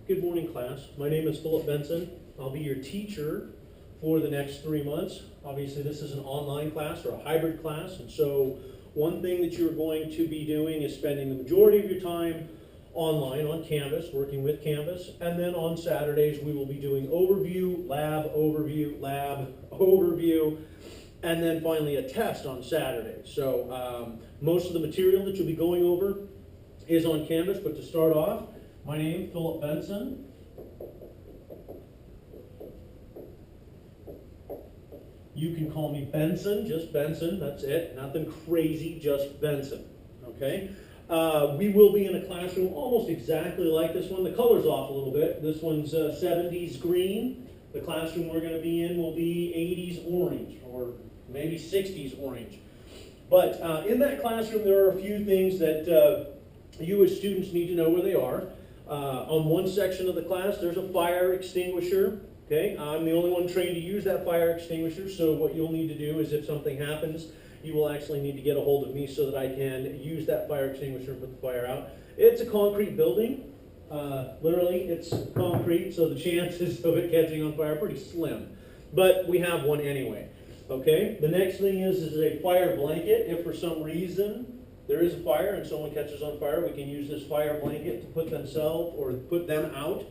Good morning, class. My name is Philip Benson. I'll be your teacher for the next 3 months. Obviously, this is an online class or a hybrid class, and so one thing that you're going to be doing is spending the majority of your time online on Canvas, working with Canvas, and then on Saturdays we will be doing overview, lab, overview, and then finally a test on Saturday. So most of the material that you'll be going over is on Canvas, but to start off, my name, Philip Benson. You can call me Benson, just Benson, that's it. Nothing crazy, just Benson, okay? We will be in a classroom almost exactly like this one. The color's off a little bit. This one's 70s green. The classroom we're going to be in will be 80s orange, or maybe 60s orange. But in that classroom, there are a few things that you as students need to know where they are. On one section of the class, there's a fire extinguisher. Okay, I'm the only one trained to use that fire extinguisher, so what you'll need to do is if something happens, you will actually need to get a hold of me so that I can use that fire extinguisher and put the fire out. It's a concrete building. Literally, it's concrete, so the chances of it catching on fire are pretty slim. But we have one anyway. Okay, the next thing is a fire blanket. If for some reason there is a fire and someone catches on fire, we can use this fire blanket to put themselves or put them out.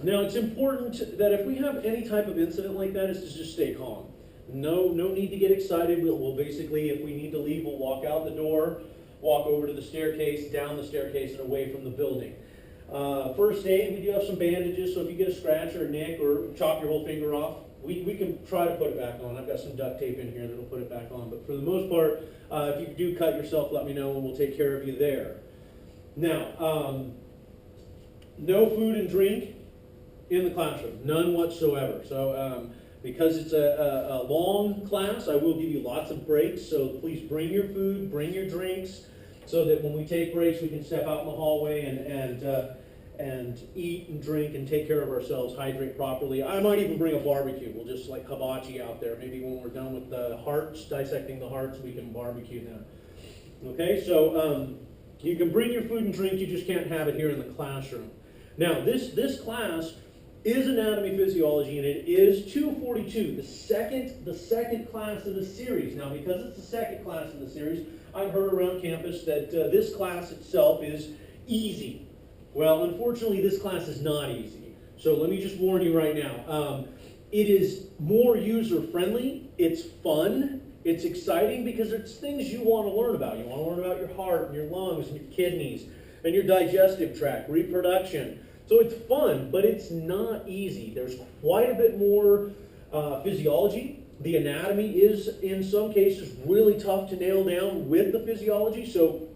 Now, it's important that if we have any type of incident like that, is to just stay calm. No need to get excited. We'll basically, if we need to leave, we'll walk out the door, walk over to the staircase, down the staircase, and away from the building. First aid, we do have some bandages, so if you get a scratch or a nick or chop your whole finger off, we can try to put it back on. I've got some duct tape in here that'll put it back on. But for the most part, if you do cut yourself, let me know and we'll take care of you there. Now, no food and drink in the classroom, none whatsoever. So because it's a long class, I will give you lots of breaks. So please bring your food, bring your drinks, so that when we take breaks, we can step out in the hallway and eat and drink and take care of ourselves, hydrate properly. I might even bring a barbecue. We'll just like hibachi out there. Maybe when we're done with the hearts, dissecting the hearts, we can barbecue them. Okay, so you can bring your food and drink, you just can't have it here in the classroom. Now, this class is anatomy physiology, and it is 242, the second class in the series. Now, because it's the second class in the series, I've heard around campus that this class itself is easy. Well, unfortunately, this class is not easy. So let me just warn you right now. It is more user-friendly, it's fun, it's exciting because it's things you want to learn about. You want to learn about your heart and your lungs and your kidneys and your digestive tract, reproduction. So it's fun, but it's not easy. There's quite a bit more physiology. The anatomy is, in some cases, really tough to nail down with the physiology, so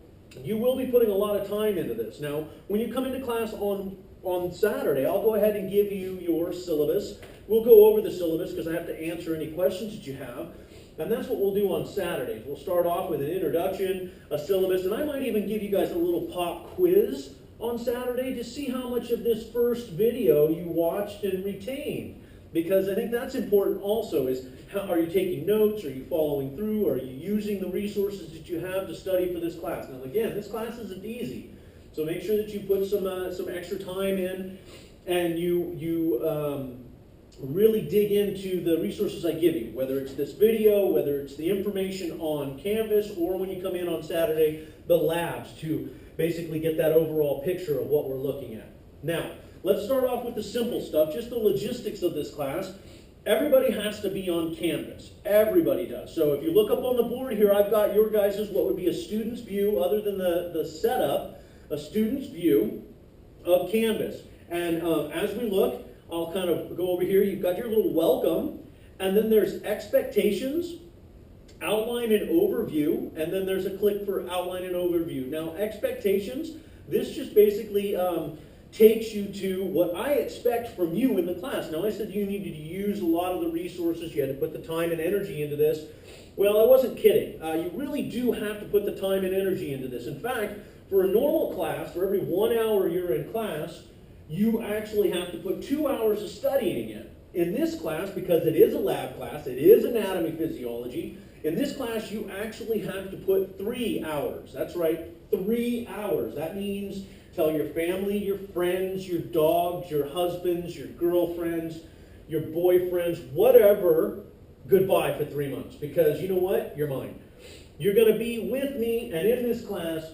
you will be putting a lot of time into this. Now, when you come into class on Saturday, I'll go ahead and give you your syllabus. We'll go over the syllabus because I have to answer any questions that you have, and that's what we'll do on Saturdays. We'll start off with an introduction, a syllabus, and I might even give you guys a little pop quiz on Saturday to see how much of this first video you watched and retained. Because I think that's important also, is how are you taking notes? Are you following through? Are you using the resources that you have to study for this class? Now again, this class isn't easy. So make sure that you put some extra time in and you really dig into the resources I give you, whether it's this video, whether it's the information on Canvas, or when you come in on Saturday, the labs to basically get that overall picture of what we're looking at. Now, let's start off with the simple stuff, just the logistics of this class. Everybody has to be on Canvas. Everybody does. So if you look up on the board here, I've got your guys' what would be a student's view, other than the setup, a student's view of Canvas. And as we look, I'll kind of go over here. You've got your little welcome, and then there's expectations, outline and overview, and then there's a click for outline and overview. Now, expectations, this just basically takes you to what I expect from you in the class. Now, I said you needed to use a lot of the resources, you had to put the time and energy into this. Well, I wasn't kidding. You really do have to put the time and energy into this. In fact, for a normal class, for every 1 hour you're in class, you actually have to put 2 hours of studying in. In this class, because it is a lab class, it is anatomy physiology, in this class you actually have to put 3 hours. That's right, 3 hours. That means Tell your family, your friends, your dogs, your husbands, your girlfriends, your boyfriends, whatever, goodbye for 3 months. Because you know what? You're mine. You're going to be with me and in this class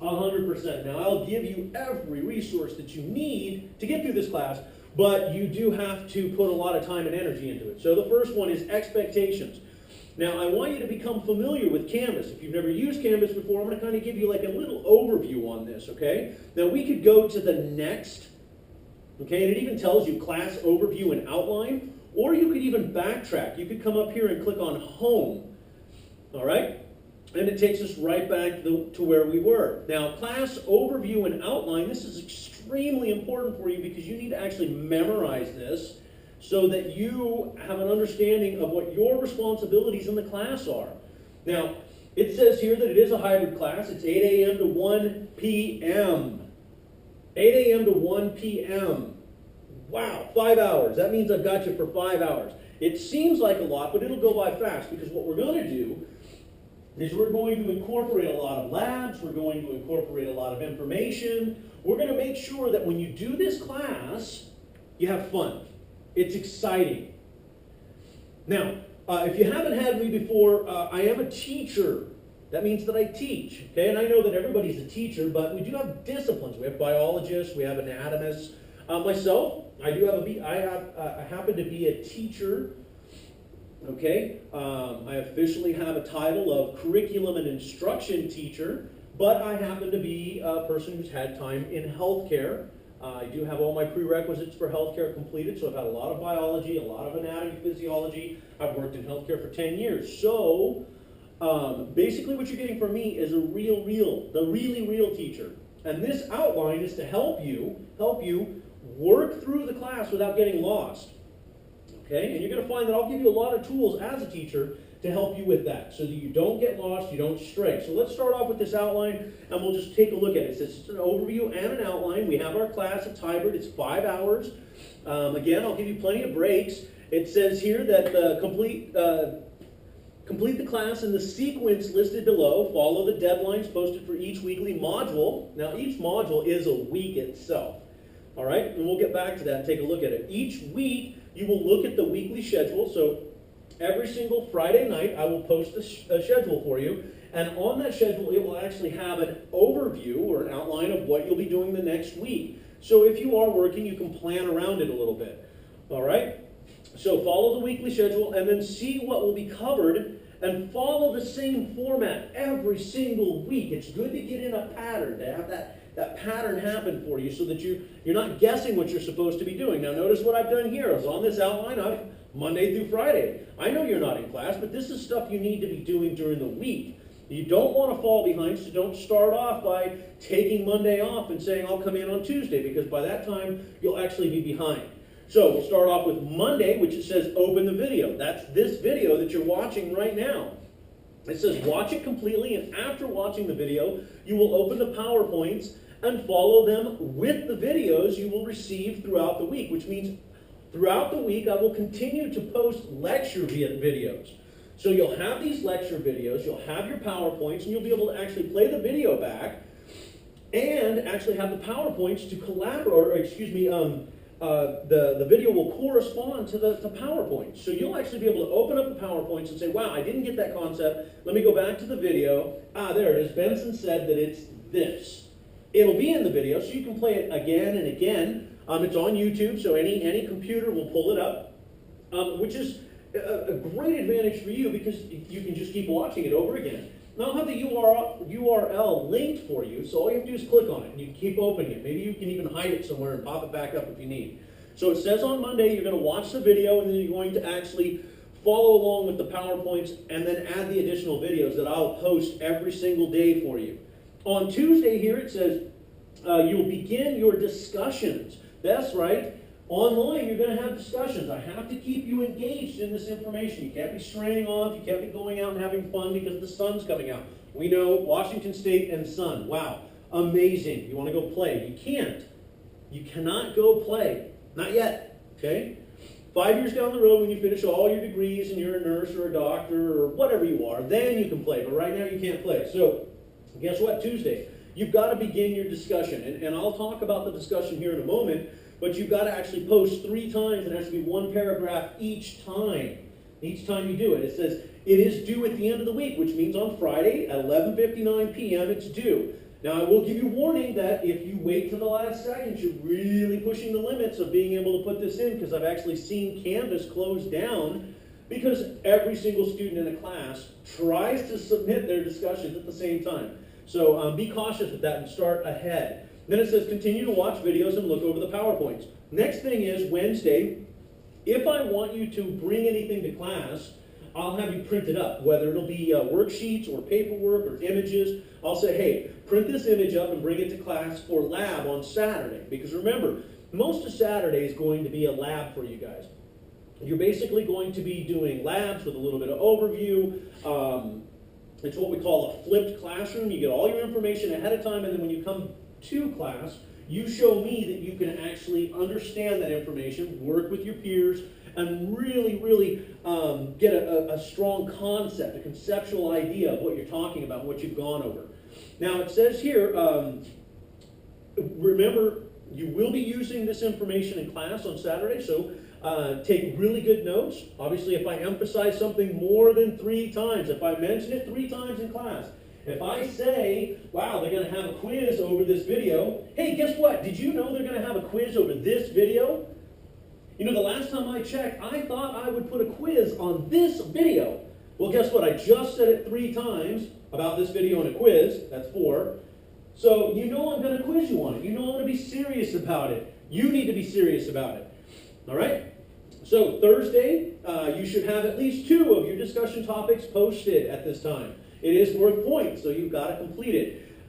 100%. Now, I'll give you every resource that you need to get through this class, but you do have to put a lot of time and energy into it. So the first one is expectations. Now, I want you to become familiar with Canvas. If you've never used Canvas before, I'm going to kind of give you like a little overview on this, okay? Now, we could go to the next, okay, and it even tells you class overview and outline, or you could even backtrack. You could come up here and click on Home, all right? And it takes us right back to where we were. Now, class overview and outline, this is extremely important for you because you need to actually memorize this so that you have an understanding of what your responsibilities in the class are. Now, it says here that it is a hybrid class. It's 8 a.m. to 1 p.m. 8 a.m. to 1 p.m. Wow, 5 hours. That means I've got you for 5 hours. It seems like a lot, but it'll go by fast because what we're going to do is we're going to incorporate a lot of labs, we're going to incorporate a lot of information. We're going to make sure that when you do this class, you have fun. It's exciting. Now, if you haven't had me before, I am a teacher. That means that I teach, okay? And I know that everybody's a teacher, but we do have disciplines. We have biologists, we have anatomists. Myself, I happen to be a teacher. Okay, I officially have a title of curriculum and instruction teacher, but I happen to be a person who's had time in healthcare. I do have all my prerequisites for healthcare completed, so I've had a lot of biology, a lot of anatomy, physiology. I've worked in healthcare for 10 years. So basically what you're getting from me is the really real teacher. And this outline is to help you work through the class without getting lost. Okay? And you're going to find that I'll give you a lot of tools as a teacher to help you with that so that you don't get lost, you don't stray. So let's start off with this outline and we'll just take a look at it. It's an overview and an outline. We have our class. It's hybrid. It's 5 hours. Again, I'll give you plenty of breaks. It says here that complete the class in the sequence listed below. Follow the deadlines posted for each weekly module. Now, each module is a week itself. All right? And we'll get back to that and take a look at it. Each week, you will look at the weekly schedule. So every single Friday night, I will post a schedule for you. And on that schedule, it will actually have an overview or an outline of what you'll be doing the next week. So if you are working, you can plan around it a little bit. All right? So follow the weekly schedule and then see what will be covered and follow the same format every single week. It's good to get in a pattern, to have that pattern happen for you so that you're not guessing what you're supposed to be doing. Now notice what I've done here. Is on this outline, I've Monday through Friday. I know you're not in class, but this is stuff you need to be doing during the week. You don't want to fall behind, so don't start off by taking Monday off and saying, I'll come in on Tuesday, because by that time, you'll actually be behind. So we'll start off with Monday, which it says open the video. That's this video that you're watching right now. It says watch it completely, and after watching the video, you will open the PowerPoints and follow them with the videos you will receive throughout the week, which means throughout the week, I will continue to post lecture videos. So you'll have these lecture videos, you'll have your PowerPoints, and you'll be able to actually play the video back and actually have the PowerPoints to collaborate, the video will correspond to the PowerPoints. So you'll actually be able to open up the PowerPoints and say, wow, I didn't get that concept. Let me go back to the video. There it is. Benson said that it's this. It'll be in the video, so you can play it again and again. It's on YouTube, so any computer will pull it up, which is a great advantage for you because you can just keep watching it over again. Now I'll have the URL linked for you, so all you have to do is click on it, and you can keep opening it. Maybe you can even hide it somewhere and pop it back up if you need. So it says on Monday you're going to watch the video, and then you're going to actually follow along with the PowerPoints, and then add the additional videos that I'll post every single day for you. On Tuesday here it says you'll begin your discussions. That's right. Online, you're going to have discussions. I have to keep you engaged in this information. You can't be straying off. You can't be going out and having fun because the sun's coming out. We know Washington State and sun. Wow, amazing. You want to go play. You can't. You cannot go play. Not yet, okay? 5 years down the road when you finish all your degrees and you're a nurse or a doctor or whatever you are, then you can play. But right now you can't play. So guess what? Tuesday. you've got to begin your discussion. And I'll talk about the discussion here in a moment, but you've got to actually post 3 times. It has to be 1 paragraph each time. Each time you do it. It says, it is due at the end of the week, which means on Friday at 11:59 p.m. it's due. Now, I will give you warning that if you wait to the last second, you're really pushing the limits of being able to put this in, because I've actually seen Canvas close down because every single student in a class tries to submit their discussions at the same time. So be cautious with that and start ahead. Then it says continue to watch videos and look over the PowerPoints. Next thing is Wednesday, if I want you to bring anything to class, I'll have you print it up, whether it'll be worksheets or paperwork or images. I'll say, hey, print this image up and bring it to class for lab on Saturday. Because remember, most of Saturday is going to be a lab for you guys. You're basically going to be doing labs with a little bit of overview. It's what we call a flipped classroom. You get all your information ahead of time, and then when you come to class, you show me that you can actually understand that information, work with your peers, and really get a strong concept, a conceptual idea of what you're talking about, what you've gone over. Now it says here, remember, you will be using this information in class on Saturday, so take really good notes. Obviously, if I emphasize something more than 3 times, if I mention it 3 times in class, if I say, wow, they're going to have a quiz over this video, hey, guess what? Did you know they're going to have a quiz over this video? You know, the last time I checked, I thought I would put a quiz on this video. Well, guess what? I just said it 3 times about this video and a quiz. That's 4. So you know I'm going to quiz you on it. You know I'm going to be serious about it. You need to be serious about it. All right? So Thursday, you should have at least 2 of your discussion topics posted at this time. It is worth points, so you've got to complete it.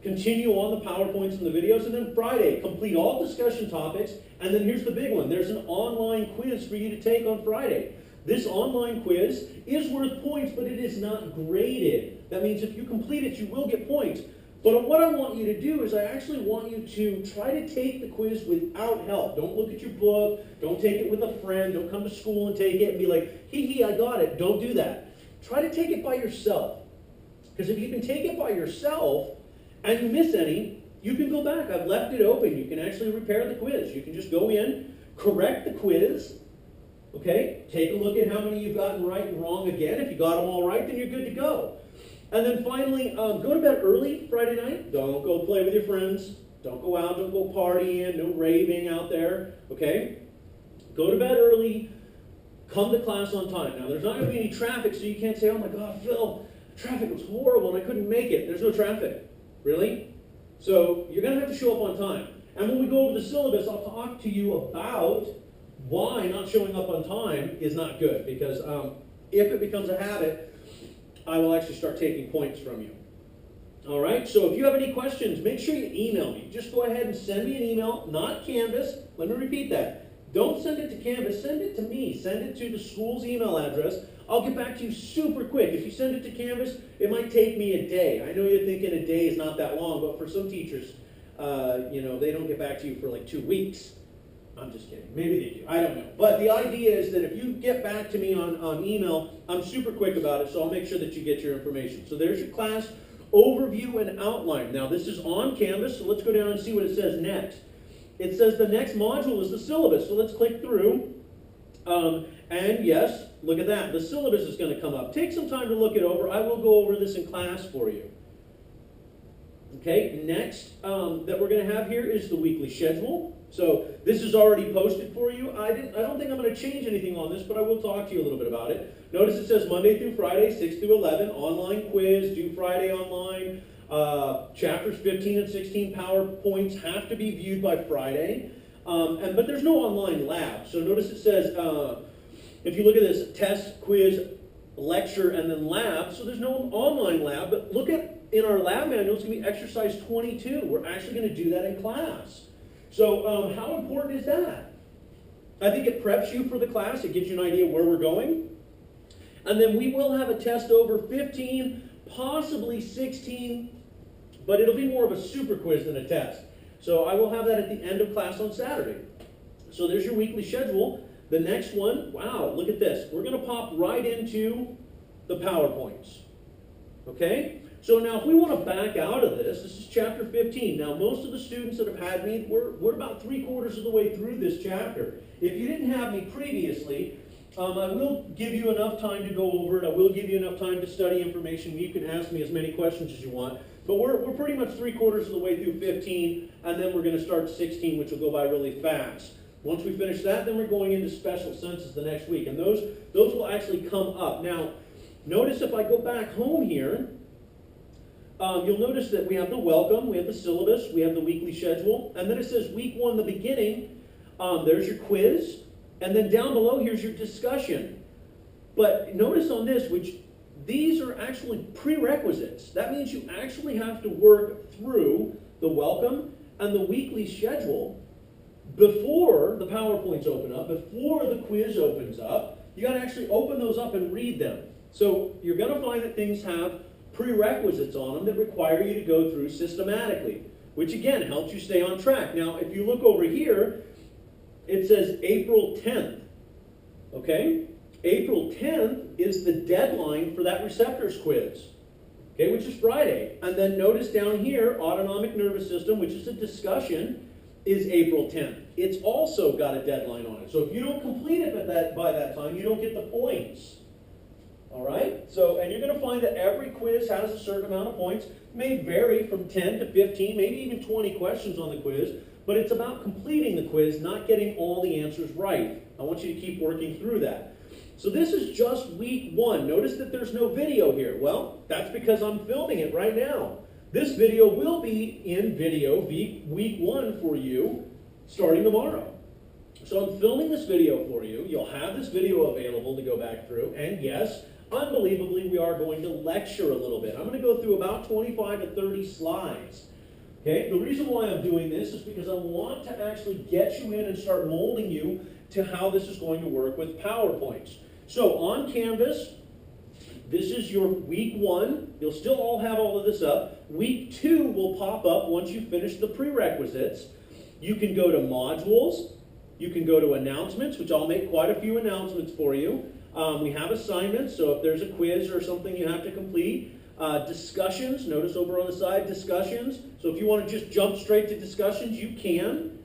Continue on the PowerPoints and the videos, and then Friday, complete all discussion topics, and then here's the big one. There's an online quiz for you to take on Friday. This online quiz is worth points, but it is not graded. That means if you complete it, you will get points. But what I want you to do is I actually want you to try to take the quiz without help. Don't look at your book. Don't take it with a friend. Don't come to school and take it and be like, hee, I got it. Don't do that. Try to take it by yourself. Because if you can take it by yourself and you miss any, you can go back. I've left it open. You can actually repair the quiz. You can just go in, correct the quiz, okay? Take a look at how many you've gotten right and wrong again. If you got them all right, then you're good to go. And then finally, go to bed early Friday night. Don't go play with your friends. Don't go out. Don't go partying. No raving out there, okay? Go to bed early. Come to class on time. Now, there's not going to be any traffic, so you can't say, oh my God, Phil, traffic was horrible and I couldn't make it. There's no traffic. Really? So you're going to have to show up on time. And when we go over the syllabus, I'll talk to you about why not showing up on time is not good. Because if it becomes a habit, I will actually start taking points from you. All right? So if you have any questions, make sure you email me. Just go ahead and send me an email, not Canvas. Let me repeat that. Don't send it to Canvas, send it to me. Send it to the school's email address. I'll get back to you super quick. If you send it to Canvas, it might take me a day. I know you're thinking a day is not that long, but for some teachers, they don't get back to you for like 2 weeks. I'm just kidding. Maybe they do. I don't know. But the idea is that if you get back to me on email, I'm super quick about it, so I'll make sure that you get your information. So there's your class overview and outline. Now, this is on Canvas, so let's go down and see what it says next. It says the next module is the syllabus, so let's click through. And yes, look at that. The syllabus is going to come up. Take some time to look it over. I will go over this in class for you. Okay, next that we're going to have here is the weekly schedule. So this is already posted for you. I don't think I'm going to change anything on this, but I will talk to you a little bit about it. Notice it says Monday through Friday, 6 through 11, online quiz, due Friday online. Chapters 15 and 16 PowerPoints have to be viewed by Friday. But there's no online lab. So notice it says, if you look at this, test, quiz, lecture, and then lab. So there's no online lab, but look at, in our lab manual, it's going to be exercise 22. We're actually going to do that in class. So how important is that? I think it preps you for the class. It gives you an idea where we're going. And then we will have a test over 15, possibly 16, but it'll be more of a super quiz than a test. So I will have that at the end of class on Saturday. So there's your weekly schedule. The next one, wow, look at this. We're going to pop right into the PowerPoints. Okay? So now if we want to back out of this, this is chapter 15. Now most of the students that have had me, we're about 3/4 of the way through this chapter. If you didn't have me previously, I will give you enough time to go over it. I will give you enough time to study information. You can ask me as many questions as you want. But we're pretty much 3/4 of the way through 15, and then we're going to start 16, which will go by really fast. Once we finish that, then we're going into special senses the next week, and those will actually come up. Now, notice if I go back home here, you'll notice that we have the welcome, we have the syllabus, we have the weekly schedule, and then it says week 1, the beginning. There's your quiz, and then down below here's your discussion. But notice on this, these are actually prerequisites. That means you actually have to work through the welcome and the weekly schedule before the PowerPoints open up, before the quiz opens up. You got to actually open those up and read them. So you're going to find that things have prerequisites on them that require you to go through systematically, which again helps you stay on track. Now, if you look over here, it says April 10th, okay? April 10th is the deadline for that receptors quiz, okay, which is Friday. And then notice down here, autonomic nervous system, which is a discussion, is April 10th. It's also got a deadline on it. So if you don't complete it by that time, you don't get the points. All right? So, and you're going to find that every quiz has a certain amount of points. It may vary from 10 to 15, maybe even 20 questions on the quiz, but it's about completing the quiz, not getting all the answers right. I want you to keep working through that. So this is just week 1. Notice that there's no video here. Well, that's because I'm filming it right now. This video will be in video week 1 for you starting tomorrow. So I'm filming this video for you. You'll have this video available to go back through. And yes, unbelievably, we are going to lecture a little bit. I'm going to go through about 25 to 30 slides. Okay? The reason why I'm doing this is because I want to actually get you in and start molding you to how this is going to work with PowerPoints. So on Canvas, this is your week 1. You'll still all have all of this up. Week 2 will pop up once you finish the prerequisites. You can go to modules. You can go to announcements, which I'll make quite a few announcements for you. We have assignments, so if there's a quiz or something you have to complete. Discussions, notice over on the side, discussions. So if you want to just jump straight to discussions, you can.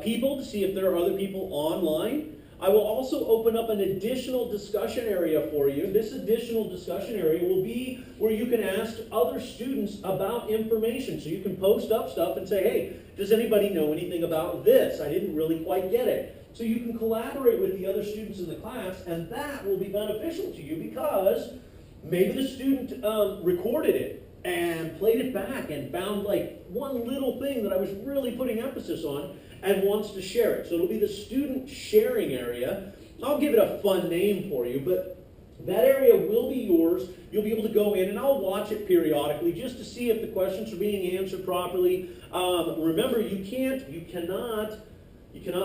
People, to see if there are other people online. I will also open up an additional discussion area for you. This additional discussion area will be where you can ask other students about information. So you can post up stuff and say, hey, does anybody know anything about this? I didn't really quite get it. So you can collaborate with the other students in the class, and that will be beneficial to you because maybe the student recorded it and played it back and found like one little thing that I was really putting emphasis on and wants to share it. So it'll be the student sharing area. I'll give it a fun name for you, but that area will be yours. You'll be able to go in, and I'll watch it periodically just to see if the questions are being answered properly. Remember, you cannot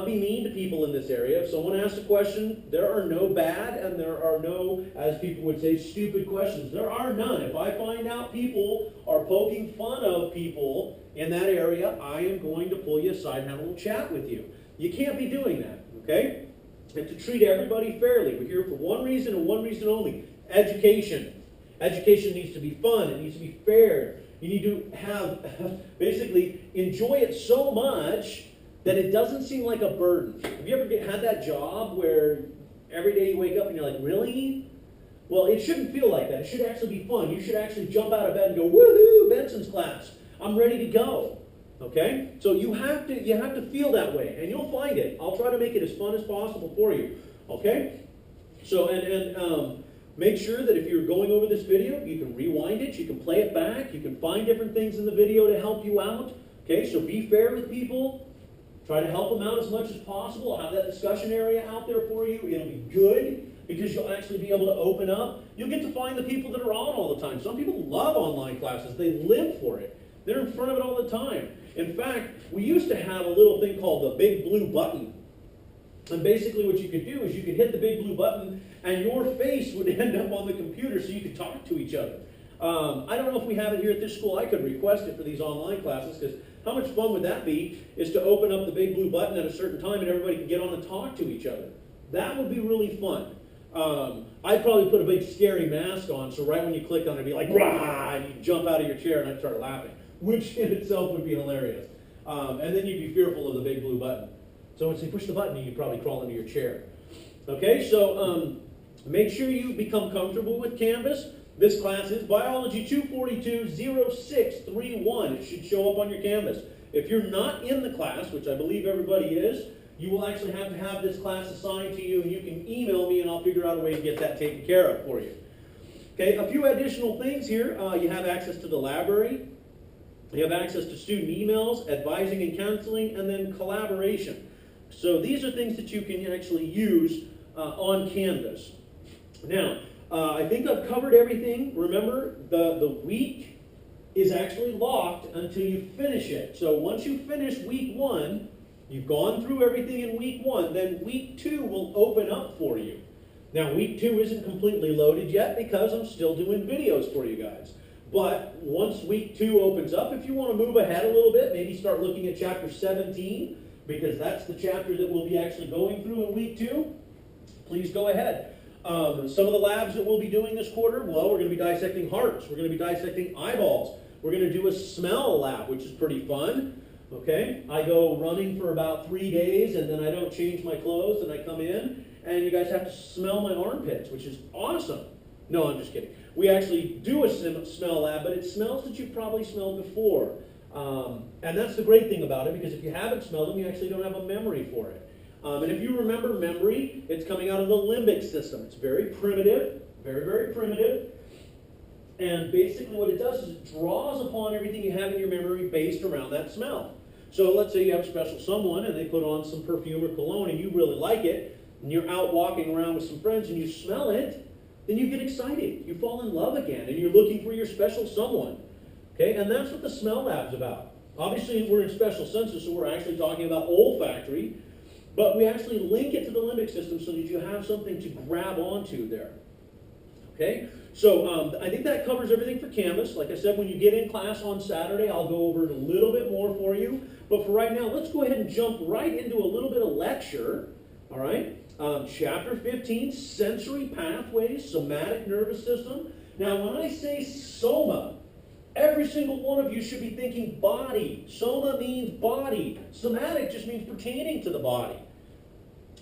be mean to people in this area. If someone asks a question, there are no bad and there are no, as people would say, stupid questions. There are none. If I find out people are poking fun of people in that area, I am going to pull you aside and have a little chat with you. You can't be doing that, okay? And to treat everybody fairly. We're here for one reason and one reason only: education. Education needs to be fun. It needs to be fair. You need to have, basically, enjoy it so much that it doesn't seem like a burden. Have you ever had that job where every day you wake up and you're like, really? Well, it shouldn't feel like that. It should actually be fun. You should actually jump out of bed and go, woohoo, Benson's class. I'm ready to go. Okay? So you have to feel that way, and you'll find it. I'll try to make it as fun as possible for you. Okay? So, and make sure that if you're going over this video, you can rewind it, you can play it back, you can find different things in the video to help you out. Okay? So be fair with people. Try to help them out as much as possible. I'll have that discussion area out there for you. It'll be good because you'll actually be able to open up. You'll get to find the people that are on all the time. Some people love online classes. They live for it. They're in front of it all the time. In fact, we used to have a little thing called the big blue button. And basically what you could do is you could hit the big blue button and your face would end up on the computer so you could talk to each other. I don't know if we have it here at this school. I could request it for these online classes because how much fun would that be, is to open up the big blue button at a certain time and everybody can get on and talk to each other. That would be really fun. I'd probably put a big scary mask on, so right when you click on it, it'd be like, rah, and you jump out of your chair and I'd start laughing, which in itself would be hilarious. And then you'd be fearful of the big blue button. So once you push the button, you'd probably crawl into your chair. Okay, so make sure you become comfortable with Canvas. This class is Biology 242-0631. It should show up on your Canvas. If you're not in the class, which I believe everybody is, you will actually have to have this class assigned to you, and you can email me and I'll figure out a way to get that taken care of for you. Okay, a few additional things here. You have access to the library. You have access to student emails, advising and counseling, and then collaboration. So these are things that you can actually use on Canvas. Now, I think I've covered everything. Remember, the week is actually locked until you finish it. So once you finish week 1, you've gone through everything in week 1, then week 2 will open up for you. Now, week 2 isn't completely loaded yet because I'm still doing videos for you guys. But once week 2 opens up, if you want to move ahead a little bit, maybe start looking at chapter 17, because that's the chapter that we'll be actually going through in week 2, please go ahead. Some of the labs that we'll be doing this quarter, well, we're going to be dissecting hearts. We're going to be dissecting eyeballs. We're going to do a smell lab, which is pretty fun. Okay, I go running for about 3 days, and then I don't change my clothes, and I come in, and you guys have to smell my armpits, which is awesome. No, I'm just kidding. We actually do a smell lab, but it smells that you've probably smelled before. And that's the great thing about it, because if you haven't smelled them, you actually don't have a memory for it. And if you remember memory, it's coming out of the limbic system. It's very primitive, very, very primitive. And basically what it does is it draws upon everything you have in your memory based around that smell. So let's say you have a special someone and they put on some perfume or cologne and you really like it, and you're out walking around with some friends and you smell it, then you get excited. You fall in love again and you're looking for your special someone. Okay, and that's what the smell lab's about. Obviously we're in special senses, so we're actually talking about olfactory, but we actually link it to the limbic system so that you have something to grab onto there. Okay, so I think that covers everything for Canvas. Like I said, when you get in class on Saturday, I'll go over it a little bit more for you. But for right now, let's go ahead and jump right into a little bit of lecture. All right, chapter 15, sensory pathways, somatic nervous system. Now, when I say soma, every single one of you should be thinking body. Soma means body. Somatic just means pertaining to the body.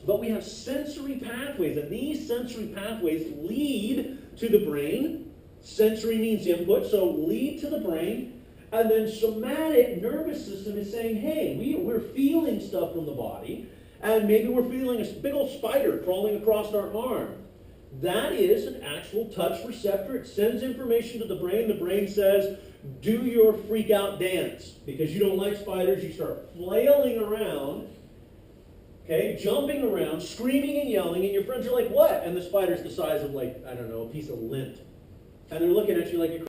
But we have sensory pathways, and these sensory pathways lead to the brain. Sensory means input, so lead to the brain. And then somatic nervous system is saying, hey, we're feeling stuff from the body, and maybe we're feeling a big old spider crawling across our arm. That is an actual touch receptor. It sends information to the brain. The brain says, do your freak out dance. Because you don't like spiders, you start flailing around, okay, jumping around, screaming and yelling, and your friends are like, what? And the spider's the size of, like, I don't know, a piece of lint. And they're looking at you like you're